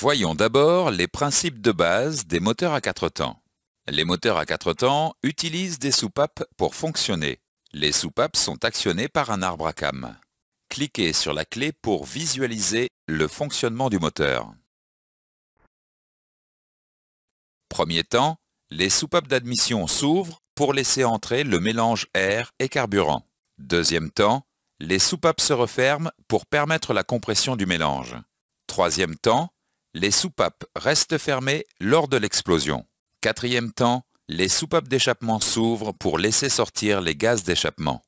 Voyons d'abord les principes de base des moteurs à 4 temps. Les moteurs à 4 temps utilisent des soupapes pour fonctionner. Les soupapes sont actionnées par un arbre à cames. Cliquez sur la clé pour visualiser le fonctionnement du moteur. Premier temps, les soupapes d'admission s'ouvrent pour laisser entrer le mélange air et carburant. Deuxième temps, les soupapes se referment pour permettre la compression du mélange. Troisième temps, les soupapes restent fermées lors de l'explosion. Quatrième temps, les soupapes d'échappement s'ouvrent pour laisser sortir les gaz d'échappement.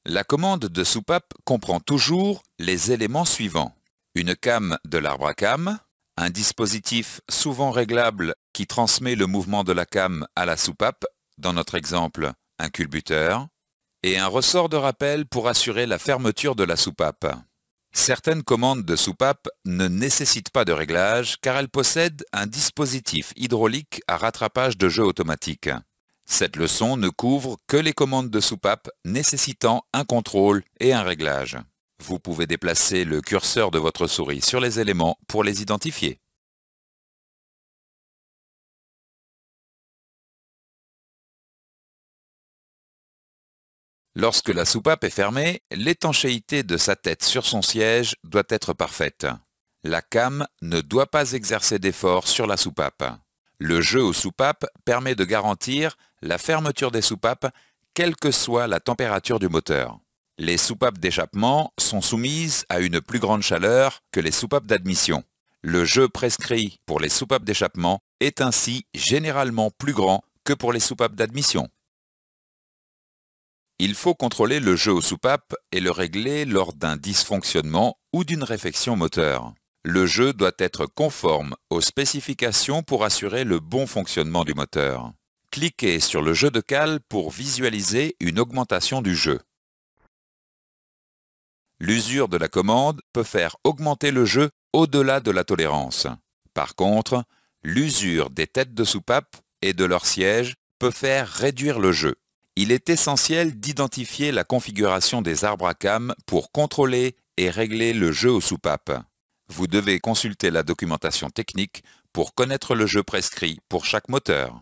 La commande de soupape comprend toujours les éléments suivants. Une came de l'arbre à cames, un dispositif souvent réglable qui transmet le mouvement de la came à la soupape, dans notre exemple un culbuteur, et un ressort de rappel pour assurer la fermeture de la soupape. Certaines commandes de soupape ne nécessitent pas de réglage car elles possèdent un dispositif hydraulique à rattrapage de jeu automatique. Cette leçon ne couvre que les commandes de soupape nécessitant un contrôle et un réglage. Vous pouvez déplacer le curseur de votre souris sur les éléments pour les identifier. Lorsque la soupape est fermée, l'étanchéité de sa tête sur son siège doit être parfaite. La came ne doit pas exercer d'effort sur la soupape. Le jeu aux soupapes permet de garantir la fermeture des soupapes, quelle que soit la température du moteur. Les soupapes d'échappement sont soumises à une plus grande chaleur que les soupapes d'admission. Le jeu prescrit pour les soupapes d'échappement est ainsi généralement plus grand que pour les soupapes d'admission. Il faut contrôler le jeu aux soupapes et le régler lors d'un dysfonctionnement ou d'une réfection moteur. Le jeu doit être conforme aux spécifications pour assurer le bon fonctionnement du moteur. Cliquez sur le jeu de cale pour visualiser une augmentation du jeu. L'usure de la commande peut faire augmenter le jeu au-delà de la tolérance. Par contre, l'usure des têtes de soupape et de leur siège peut faire réduire le jeu. Il est essentiel d'identifier la configuration des arbres à cames pour contrôler et régler le jeu aux soupapes. Vous devez consulter la documentation technique pour connaître le jeu prescrit pour chaque moteur.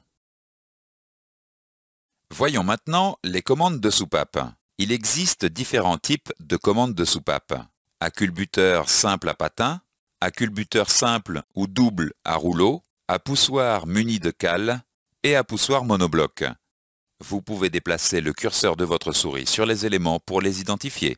Voyons maintenant les commandes de soupape. Il existe différents types de commandes de soupape. À culbuteur simple à patin, à culbuteur simple ou double à rouleau, à poussoir muni de cale et à poussoir monobloc. Vous pouvez déplacer le curseur de votre souris sur les éléments pour les identifier.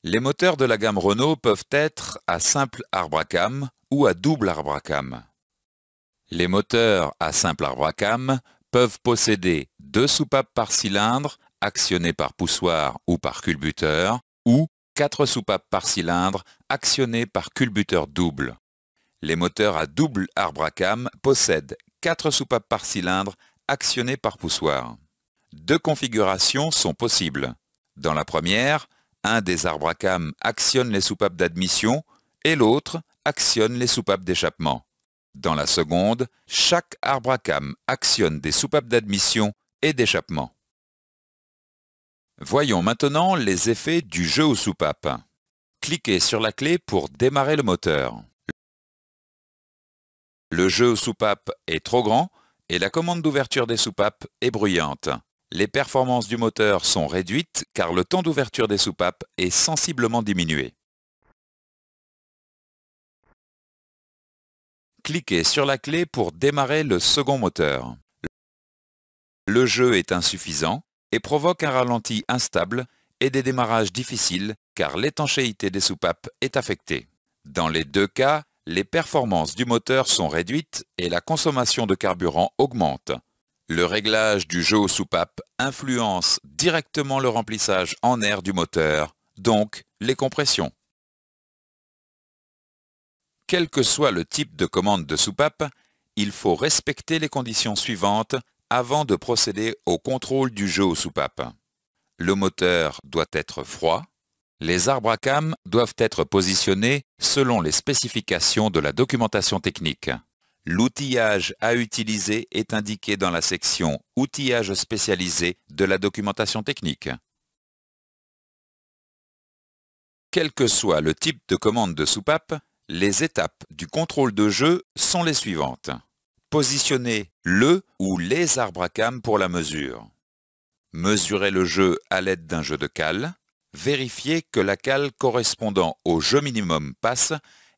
Les moteurs de la gamme Renault peuvent être à simple arbre à cames ou à double arbre à cames. Les moteurs à simple arbre à cames peuvent posséder 2 soupapes par cylindre actionnées par poussoir ou par culbuteur ou 4 soupapes par cylindre actionnées par culbuteur double. Les moteurs à double arbre à cames possèdent 4 soupapes par cylindre actionnées par poussoir. 2 configurations sont possibles. Dans la première, un des arbres à cames actionne les soupapes d'admission et l'autre actionne les soupapes d'échappement. Dans la seconde, chaque arbre à cames actionne des soupapes d'admission et d'échappement. Voyons maintenant les effets du jeu aux soupapes. Cliquez sur la clé pour démarrer le moteur. Le jeu aux soupapes est trop grand et la commande d'ouverture des soupapes est bruyante. Les performances du moteur sont réduites car le temps d'ouverture des soupapes est sensiblement diminué. Cliquez sur la clé pour démarrer le second moteur. Le jeu est insuffisant et provoque un ralenti instable et des démarrages difficiles car l'étanchéité des soupapes est affectée. Dans les deux cas, les performances du moteur sont réduites et la consommation de carburant augmente. Le réglage du jeu aux soupapes influence directement le remplissage en air du moteur, donc les compressions. Quel que soit le type de commande de soupape, il faut respecter les conditions suivantes avant de procéder au contrôle du jeu aux soupapes. Le moteur doit être froid, Les arbres à cames doivent être positionnés selon les spécifications de la documentation technique. L'outillage à utiliser est indiqué dans la section « Outillage spécialisé » de la documentation technique. Quel que soit le type de commande de soupape, les étapes du contrôle de jeu sont les suivantes. Positionnez le ou les arbres à cames pour la mesure. Mesurez le jeu à l'aide d'un jeu de cale. Vérifiez que la cale correspondant au jeu minimum passe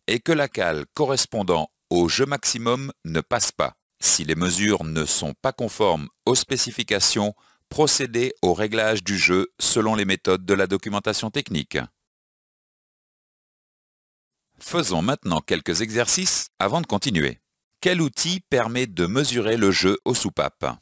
et que la cale correspondant au jeu maximum ne passe pas. Si les mesures ne sont pas conformes aux spécifications, procédez au réglage du jeu selon les méthodes de la documentation technique. Faisons maintenant quelques exercices avant de continuer. Quel outil permet de mesurer le jeu aux soupapes?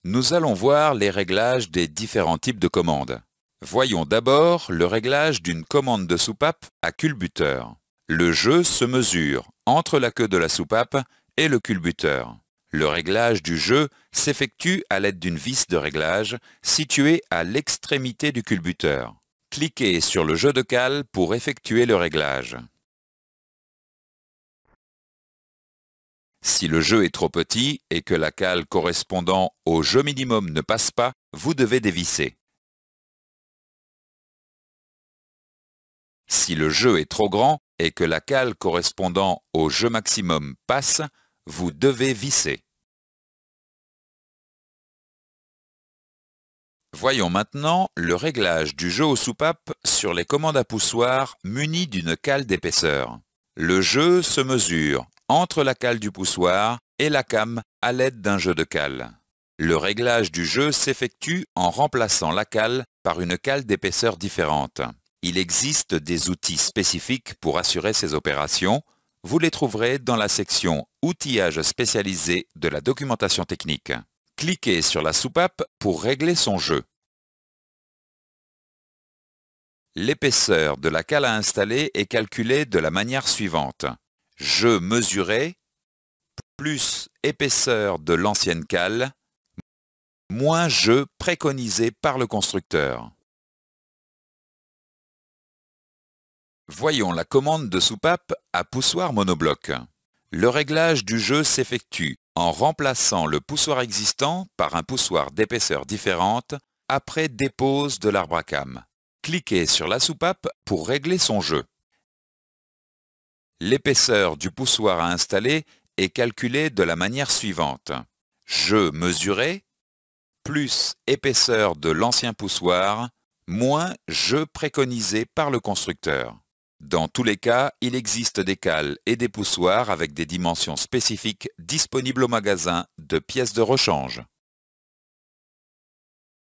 Nous allons voir les réglages des différents types de commandes. Voyons d'abord le réglage d'une commande de soupape à culbuteur. Le jeu se mesure entre la queue de la soupape et le culbuteur. Le réglage du jeu s'effectue à l'aide d'une vis de réglage située à l'extrémité du culbuteur. Cliquez sur le jeu de cale pour effectuer le réglage. Si le jeu est trop petit et que la cale correspondant au jeu minimum ne passe pas, vous devez dévisser. Si le jeu est trop grand et que la cale correspondant au jeu maximum passe, vous devez visser. Voyons maintenant le réglage du jeu aux soupapes sur les commandes à poussoir munies d'une cale d'épaisseur. Le jeu se mesure entre la cale du poussoir et la came à l'aide d'un jeu de cale. Le réglage du jeu s'effectue en remplaçant la cale par une cale d'épaisseur différente. Il existe des outils spécifiques pour assurer ces opérations. Vous les trouverez dans la section « Outillage spécialisé » de la documentation technique. Cliquez sur la soupape pour régler son jeu. L'épaisseur de la cale à installer est calculée de la manière suivante. Jeu mesuré plus épaisseur de l'ancienne cale moins jeu préconisé par le constructeur. Voyons la commande de soupape à poussoir monobloc. Le réglage du jeu s'effectue en remplaçant le poussoir existant par un poussoir d'épaisseur différente après dépose de l'arbre à cames. Cliquez sur la soupape pour régler son jeu. L'épaisseur du poussoir à installer est calculée de la manière suivante. Jeu mesuré plus épaisseur de l'ancien poussoir moins jeu préconisé par le constructeur. Dans tous les cas, il existe des cales et des poussoirs avec des dimensions spécifiques disponibles au magasin de pièces de rechange.